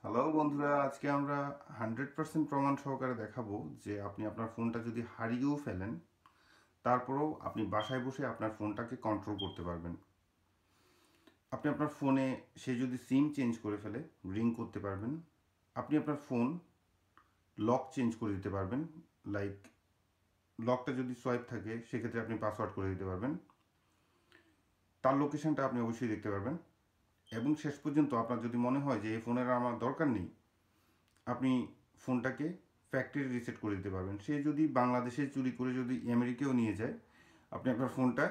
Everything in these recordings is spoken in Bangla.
হ্যালো বন্ধুরা, আজকে আমরা 100% প্রমাণ সহকারে দেখাবো যে আপনি আপনার ফোনটা যদি হারিয়েও ফেলেন, তারপরেও আপনি বাসায় বসে আপনার ফোনটাকে কন্ট্রোল করতে পারবেন। আপনি আপনার ফোনে সে যদি সিম চেঞ্জ করে ফেলে, রিং করতে পারবেন। আপনি আপনার ফোন লক চেঞ্জ করে দিতে পারবেন। লাইক লকটা যদি সোয়াইপ থাকে, সেক্ষেত্রে আপনি পাসওয়ার্ড করে দিতে পারবেন। তার লোকেশনটা আপনি অবশ্যই দেখতে পারবেন। এবং শেষ পর্যন্ত আপনার যদি মনে হয় যে এই ফোনের আমার দরকার নেই, আপনি ফোনটাকে ফ্যাক্টরি রিসেট করে দিতে পারবেন। সে যদি বাংলাদেশে চুরি করে যদি আমেরিকাও নিয়ে যায়, আপনি আপনার ফোনটা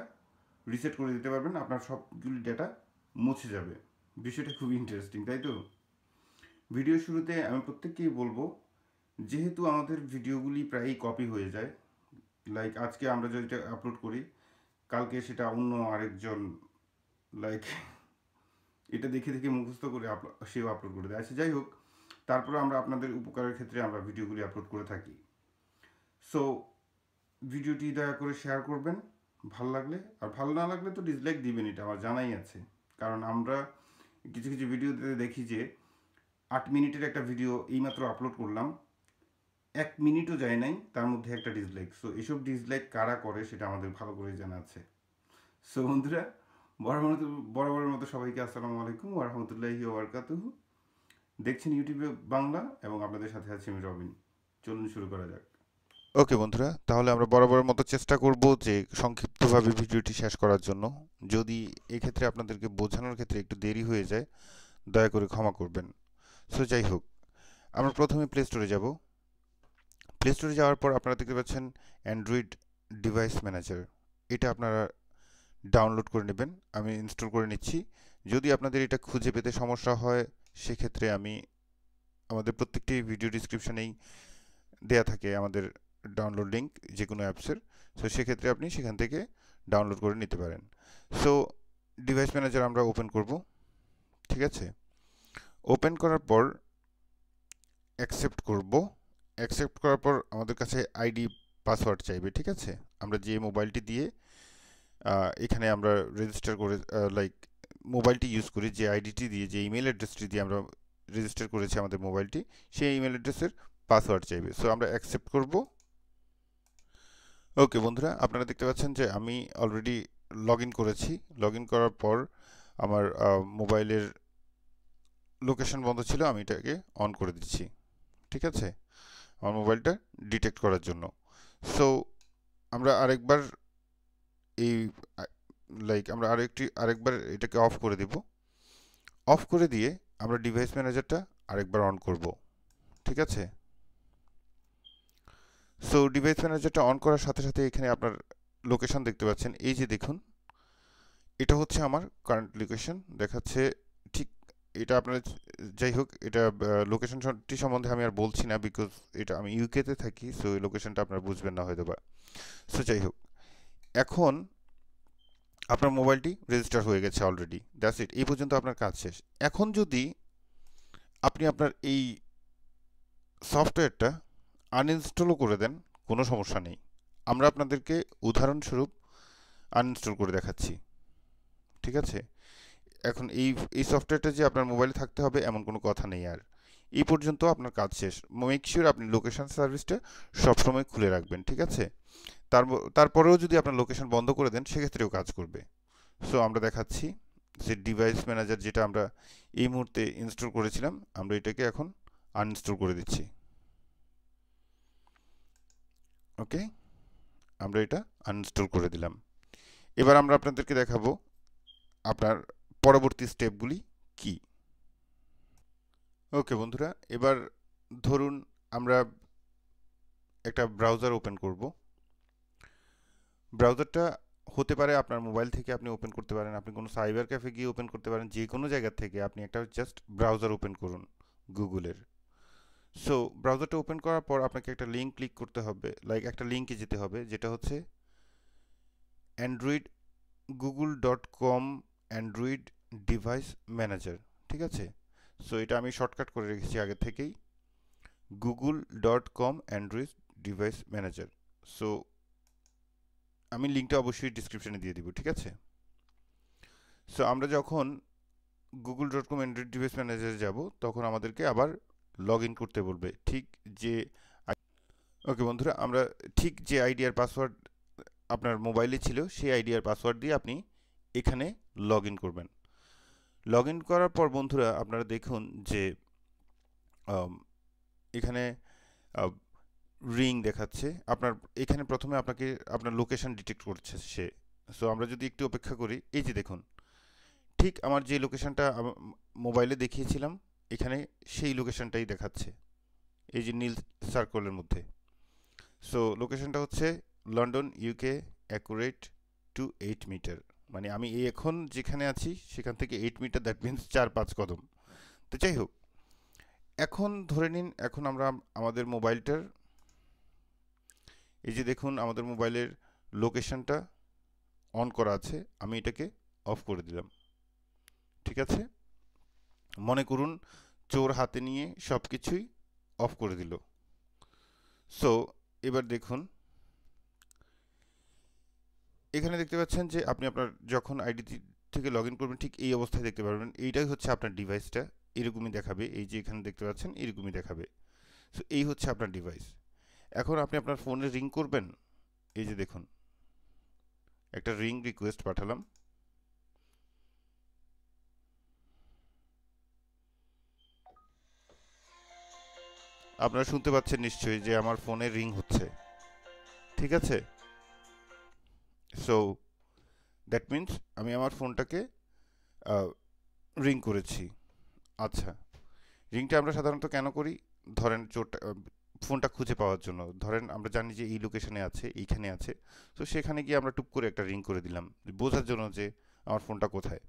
রিসেট করে দিতে পারবেন, আপনার সবগুলি ডেটা মুছে যাবে। বিষয়টা খুবই ইন্টারেস্টিং, তাই তো? ভিডিও শুরুতে আমি প্রত্যেককেই বলবো, যেহেতু আমাদের ভিডিওগুলি প্রায়ই কপি হয়ে যায়, লাইক আজকে আমরা যেটা আপলোড করি, কালকে সেটা অন্য আরেকজন লাইক এটা দেখে দেখে মুখস্থ করে সেও আপলোড করে দেয়। আচ্ছা, যাই হোক, তারপরে আমরা আপনাদের উপকারের ক্ষেত্রে আমরা ভিডিওগুলি আপলোড করে থাকি। সো ভিডিওটি দয়া করে শেয়ার করবেন ভালো লাগলে, আর ভালো না লাগলে তো ডিসলাইক দিবেন, এটা আমার জানাই আছে। কারণ আমরা কিছু কিছু ভিডিওতে দেখি যে 8 মিনিটের একটা ভিডিও এইমাত্র আপলোড করলাম, 1 মিনিটও যায় নাই, তার মধ্যে একটা ডিসলাইক। সো এসব ডিসলাইক কারা করে সেটা আমাদের ভালো করে জানা আছে। সো বন্ধুরা, বরাবরের মতো সবাইকে আসসালামু আলাইকুম ওয়া রাহমাতুল্লাহি ওয়া বারাকাতুহু। দেখছেন ইউটিউবে বাংলা এবং আপনাদের সাথে আছি আমি রবিন। চলুন শুরু করা যাক। ওকে বন্ধুরা, তাহলে আমরা বরাবরের মতো চেষ্টা করব যে সংক্ষিপ্তভাবে ভিডিওটি শেষ করার জন্য। যদি এক্ষেত্রে আপনাদেরকে বোঝানোর ক্ষেত্রে একটু দেরি হয়ে যায়, দয়া করে ক্ষমা করবেন। সো যাই হোক, আমরা প্রথমে প্লে স্টোরে যাব। প্লে স্টোরে যাওয়ার পর আপনারা দেখতে পাচ্ছেন অ্যান্ড্রয়েড ডিভাইস ম্যানেজার। এটা আপনারা ডাউনলোড করে নেবেন। আমি ইনস্টল করে নিচ্ছি। যদি আপনাদের এটা খুঁজে পেতে সমস্যা হয়, সেক্ষেত্রে আমি আমাদের প্রত্যেকটি ভিডিও ডিসক্রিপশনেই দেয়া থাকে আমাদের ডাউনলোড লিঙ্ক যে কোনো অ্যাপসের। সো সেক্ষেত্রে আপনি সেখান থেকে ডাউনলোড করে নিতে পারেন। সো ডিভাইস ম্যানেজার আমরা ওপেন করব, ঠিক আছে? ওপেন করার পর অ্যাকসেপ্ট করব। অ্যাকসেপ্ট করার পর আমাদের কাছে আইডি পাসওয়ার্ড চাইবে, ঠিক আছে? আমরা যে মোবাইলটি দিয়ে এখানে আমরা রেজিস্টার করে লাইক মোবাইলটি ইউজ করি, যে আইডিটি দিয়ে, যে ইমেল অ্যাড্রেসটি দিয়ে আমরা রেজিস্টার করেছি আমাদের মোবাইলটি, সেই ইমেল অ্যাড্রেসের পাসওয়ার্ড চাইবে। সো আমরা অ্যাকসেপ্ট করব। ওকে বন্ধুরা, আপনারা দেখতে পাচ্ছেন যে আমি অলরেডি লগ ইন করেছি। লগ ইন করার পর আমার মোবাইলের লোকেশন বন্ধ ছিল, আমি এটাকে অন করে দিচ্ছি, ঠিক আছে? আমার মোবাইলটা ডিটেক্ট করার জন্য। সো আমরা আরেকবার এই আমরা আরেকবার এটাকে অফ করে দিব। অফ করে দিয়ে আমরা ডিভাইস ম্যানেজারটা আরেকবার অন করব, ঠিক আছে? সো ডিভাইস ম্যানেজারটা অন করার সাথে সাথে এখানে আপনার লোকেশন দেখতে পাচ্ছেন। এই যে দেখুন, এটা হচ্ছে আমার কারেন্ট লোকেশন দেখাচ্ছে। ঠিক এটা আপনার, যাই হোক, এটা লোকেশনটি সম্বন্ধে আমি আর বলছি না, বিকজ এটা আমি ইউকেতে থাকি। সো এই লোকেশনটা আপনারা বুঝবেন না হয়তো বা। সো যাই হোক, এখন আপনার মোবাইলটি রেজিস্টার হয়ে গেছে অলরেডি। দ্যাটস ইট, এই পর্যন্ত আপনার কাজ শেষ। এখন যদি আপনি আপনার এই সফটওয়্যারটা আনইনস্টলও করে দেন, কোনো সমস্যা নেই। আমরা আপনাদেরকে উদাহরণস্বরূপ আনইনস্টল করে দেখাচ্ছি, ঠিক আছে? এখন এই এই সফটওয়্যারটা যে আপনার মোবাইলে থাকতে হবে এমন কোনো কথা নেই আর। এই পর্যন্ত আপনার কাজ শেষ। মেক শিওর আপনি লোকেশন সার্ভিসটা সবসময় খুলে রাখবেন, ঠিক আছে? তারপরেও যদি আপনার লোকেশন বন্ধ করে দেন, সেক্ষেত্রেও কাজ করবে। সো আমরা দেখাচ্ছি যে ডিভাইস ম্যানেজার যেটা আমরা এই মুহূর্তে ইনস্টল করেছিলাম, আমরা এটাকে এখন আনইনস্টল করে দিচ্ছি। ওকে, আমরা এটা আনইনস্টল করে দিলাম। এবার আমরা আপনাদেরকে দেখাবো আপনার পরবর্তী স্টেপগুলি কি। ওকে বন্ধুরা, এবার ধরুন আমরা একটা ব্রাউজার ওপেন করব। ব্রাউজারটা হতে পারে আপনার মোবাইল থেকে আপনি ওপেন করতে পারেন, আপনি কোনো সাইবার ক্যাফে গিয়ে ওপেন করতে পারেন, যে কোনো জায়গা থেকে আপনি একটা জাস্ট ব্রাউজার ওপেন করুন গুগলের। সো ব্রাউজারটা ওপেন করার পর আপনাকে একটা লিঙ্ক ক্লিক করতে হবে, লাইক একটা লিঙ্কে যেতে হবে, যেটা হচ্ছে Android google.com Android device manager, ঠিক আছে? সো এটা আমি শর্টকাট করে রেখেছি আগে থেকেই, google.com Android device manager. So আমি লিঙ্কটা অবশ্যই ডিসক্রিপশনে দিয়ে দিব, ঠিক আছে? সো আমরা যখন google.com অ্যান্ড্রয়েড ডিভাইস ম্যানেজারে যাব, তখন আমাদেরকে আবার লগ ইন করতে বলবে। ঠিক যে ওকে বন্ধুরা, আমরা ঠিক যে আইডি আর পাসওয়ার্ড আপনার মোবাইলে ছিল সেই আইডি আর পাসওয়ার্ড দিয়ে আপনি এখানে লগ ইন করবেন। লগ ইন করার পর বন্ধুরা আপনারা দেখুন যে এখানে রিং দেখাচ্ছে। আপনার এখানে প্রথমে আপনাকে আপনার লোকেশন ডিটেক্ট করছে সে। সো আমরা যদি একটু অপেক্ষা করি, এই যে দেখুন ঠিক আমার যে লোকেশনটা মোবাইলে দেখিয়েছিলাম এখানে সেই লোকেশনটাই দেখাচ্ছে, এই যে নীল সার্কেলের মধ্যে। সো লোকেশনটা হচ্ছে London UK accurate to 8 metre, মানে আমি এখন যেখানে আছি সেখান থেকে 8 মিটার, দ্যাট মিনস 4-5 কদম। তো যাই হোক, এখন ধরে নিন এখন আমরা আমাদের মোবাইলটার, এই যে দেখুন আমাদের মোবাইলের লোকেশনটা অন করা আছে, আমি এটাকে অফ করে দিলাম। ঠিক আছে, মনে করুন চোর হাতে নিয়ে সব কিছুই অফ করে দিল। সো এবার দেখুন এখানে দেখতে পাচ্ছেন যে আপনি আপনার যখন আইডি থেকে লগ ইন করবেন ঠিক এই অবস্থায় দেখতে পারবেন, এইটাই হচ্ছে আপনার ডিভাইসটা, এরকমই দেখাবে। এই যে এখানে দেখতে পাচ্ছেন এরকমই দেখাবে। সো এই হচ্ছে আপনার ডিভাইস। এখন আপনি আপনার ফোনে রিং করবেন, এই যে দেখুন একটা রিং রিকোয়েস্ট পাঠালাম। আপনারা শুনতে পাচ্ছেন নিশ্চয়ই যে আমার ফোনে রিং হচ্ছে। ঠিক আছে, সো দ্যাট মিনস আমি আমার ফোনটাকে রিং করেছি। আচ্ছা, রিংটা আমরা সাধারণত কেন করি? ধরেন চোরটা ফোনটা খুঁজে পাওয়ার জন্য। ধরেন আমরা জানি যে এই লোকেশনে আছে, এইখানে আছে, তো সেখানে গিয়ে আমরা টুপ করে একটা রিং করে দিলাম বোঝার জন্য যে আমার ফোনটা কোথায়।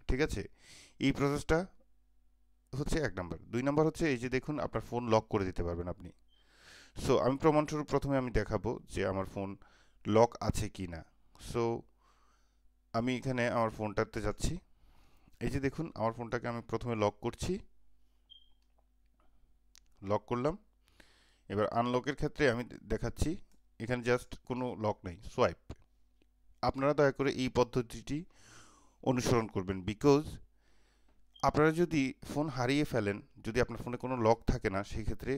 ঠিক আছে, এই প্রসেসটা হচ্ছে 1 নাম্বার। 2 নাম্বার হচ্ছে এই যে দেখুন আপনার ফোন লক করে দিতে পারবেন আপনি। সো আমি প্রমাণস্বরূপ প্রথমে আমি দেখাবো যে আমার ফোন লক আছে কি না। সো আমি এখানে আমার ফোনটাতে যাচ্ছি, এই যে দেখুন আমার ফোনটাকে আমি প্রথমে লক করছি, লক করলাম। এবার আনলকের ক্ষেত্রে আমি দেখাচ্ছি এখানে জাস্ট কোনো লক নেই, সোয়াইপ। আপনারা দয়া করে এই পদ্ধতিটি অনুসরণ করবেন, বিকজ আপনারা যদি ফোন হারিয়ে ফেলেন, যদি আপনার ফোনে কোনো লক থাকে না, সেই ক্ষেত্রে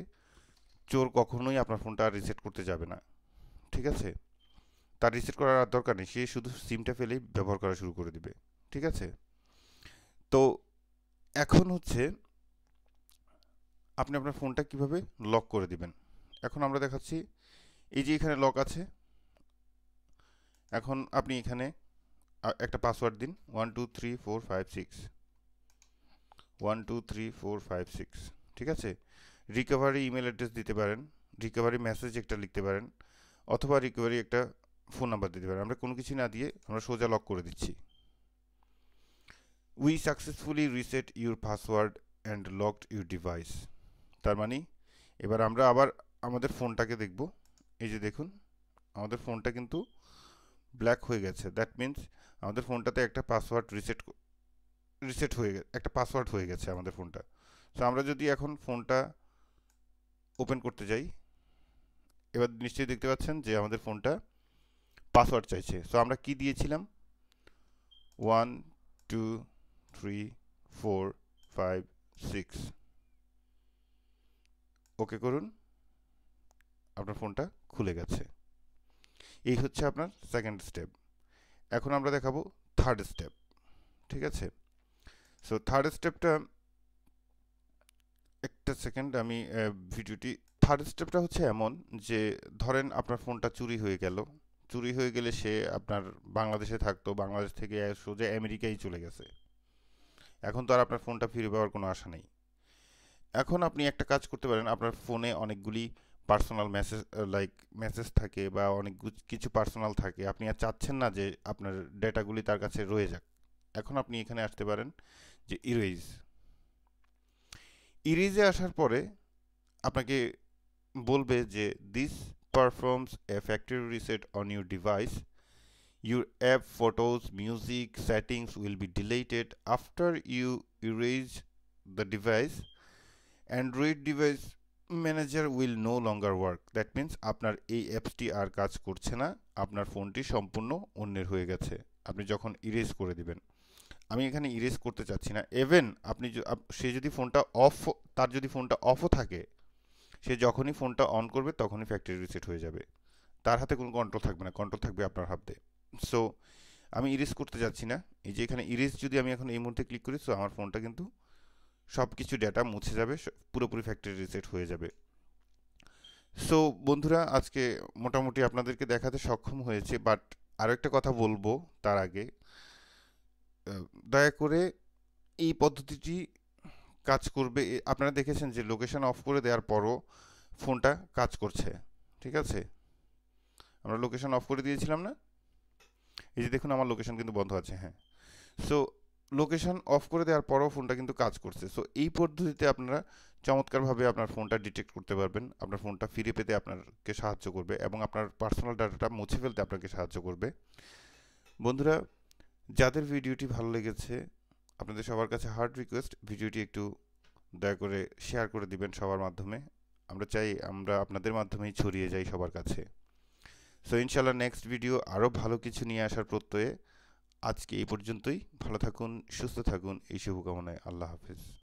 চোর কখনোই আপনার ফোনটা আর রিসেট করতে যাবে না। ঠিক আছে, তার রিসেট করার আর দরকার নেই, সে শুধু সিমটা ফেলেই ব্যবহার করা শুরু করে দিবে। ঠিক আছে, তো এখন হচ্ছে আপনি আপনার ফোনটা কিভাবে লক করে দিবেন। এখন আমরা দেখাচ্ছি, এই যে এখানে লক আছে। এখন আপনি এখানে একটা পাসওয়ার্ড দিন, 123456 123456। ঠিক আছে, রিকভারি ইমেল অ্যাড্রেস দিতে পারেন, রিকভারি মেসেজ একটা লিখতে পারেন, অথবা রিকভারি একটা ফোন নাম্বার দিতে পারেন। আমরা কোনো কিছু না দিয়ে আমরা সোজা লক করে দিচ্ছি। We successfully reset your password and locked your device. তার মানে এবার আমরা আবার আমাদের ফোনটাকে দেখব। এই যে দেখুন আমাদের ফোনটা কিন্তু ব্ল্যাক হয়ে গেছে, দ্যাট মিনস আমাদের ফোনটাতে একটা পাসওয়ার্ড রিসেট হয়ে গেছে, একটা পাসওয়ার্ড হয়ে গেছে আমাদের ফোনটা। সো আমরা যদি এখন ফোনটা ওপেন করতে যাই, এবার নিশ্চয়ই দেখতে পাচ্ছেন যে আমাদের ফোনটা পাসওয়ার্ড চাইছে। সো আমরা কি দিয়েছিলাম, 1 2 3 4 5 6। ওকে করুন, আপনার ফোনটা খুলে গেছে। এই হচ্ছে আপনার সেকেন্ড স্টেপ। এখন আমরা দেখাবো থার্ড স্টেপ। ঠিক আছে, সো থার্ড স্টেপটা, একটা সেকেন্ড আমি ভিডিওটি, থার্ড স্টেপটা হচ্ছে এমন যে ধরেন আপনার ফোনটা চুরি হয়ে গেল, চুরি হয়ে গেলে সে আপনার বাংলাদেশে থাকতো, বাংলাদেশ থেকে সোজা আমেরিকায় চলে গেছে। এখন তো আর আপনার ফোনটা ফিরে পাওয়ার কোনো আশা নেই। এখন আপনি একটা কাজ করতে পারেন, আপনার ফোনে অনেকগুলি পার্সোনাল মেসেজ থাকে বা অনেক কিছু পার্সোনাল থাকে, আপনি আর চাচ্ছেন না যে আপনার ডেটাগুলি তার কাছে রয়ে যাক। এখন আপনি এখানে আসতে পারেন যে ইরেজে আসার পরে আপনাকে বলবে যে this performs a factory reset on your device, your app, photos, music, settings will be deleted after you erase the device. Android device manager will no longer work. That means আপনার এই অ্যাপসটি আর কাজ করছে না, আপনার ফোনটি সম্পূর্ণ অন্যের হয়ে গেছে আপনি যখন ইরেজ করে দিবেন। আমি এখানে ইরেজ করতে চাচ্ছি না। ইভেন আপনি সে যদি ফোনটা তার যদি ফোনটা অফও থাকে, সে যখনই ফোনটা অন করবে তখনই ফ্যাক্টরি রিসেট হয়ে যাবে। তার হাতে কোনো কন্ট্রোল থাকবে না, কন্ট্রোল থাকবে আপনার হাতে। সো আমি ইরেজ করতে যাচ্ছি না। এই যে এখানে ইরেজ যদি আমি এখন এই মুহূর্তে ক্লিক করি, সো আমার ফোনটা কিন্তু সব কিছু ডেটা মুছে যাবে, পুরোপুরি ফ্যাক্টরি রিসেট হয়ে যাবে। সো বন্ধুরা, আজকে মোটামুটি আপনাদেরকে দেখাতে সক্ষম হয়েছে, বাট আরও একটা কথা বলবো তার আগে, দয়া করে এই পদ্ধতিটি কাজ করবে। আপনারা দেখেছেন যে লোকেশন অফ করে দেওয়ার পরও ফোনটা কাজ করছে, ঠিক আছে? আমরা লোকেশন অফ করে দিয়েছিলাম না? এই যে দেখুন আমার লোকেশন কিন্তু বন্ধ আছে, হ্যাঁ। সো লোকেশন অফ করে দেওয়ার পরও ফোনটা কিন্তু কাজ করছে। সো এই পদ্ধতিতে আপনারা চমৎকারভাবে আপনার ফোনটা ডিটেক্ট করতে পারবেন, আপনার ফোনটা ফিরে পেতে আপনাকে সাহায্য করবে এবং আপনার পার্সোনাল ডাটাটা মুছে ফেলতে আপনাকে সাহায্য করবে। বন্ধুরা, যাদের ভিডিওটি ভালো লেগেছে, আপনাদের সবার কাছে হার্ড রিকোয়েস্ট, ভিডিওটি একটু দয়া করে শেয়ার করে দিবেন সবার মাধ্যমে। আমরা চাই আমরা আপনাদের মাধ্যমেই ছড়িয়ে যাই সবার কাছে। সো ইনশাল্লাহ নেক্সট ভিডিও আরও ভালো কিছু নিয়ে আসার প্রত্যয়ে আজকে এই পর্যন্তই। ভালো থাকুন, সুস্থ থাকুন, এই শুভকামনায়। আল্লাহ হাফেজ।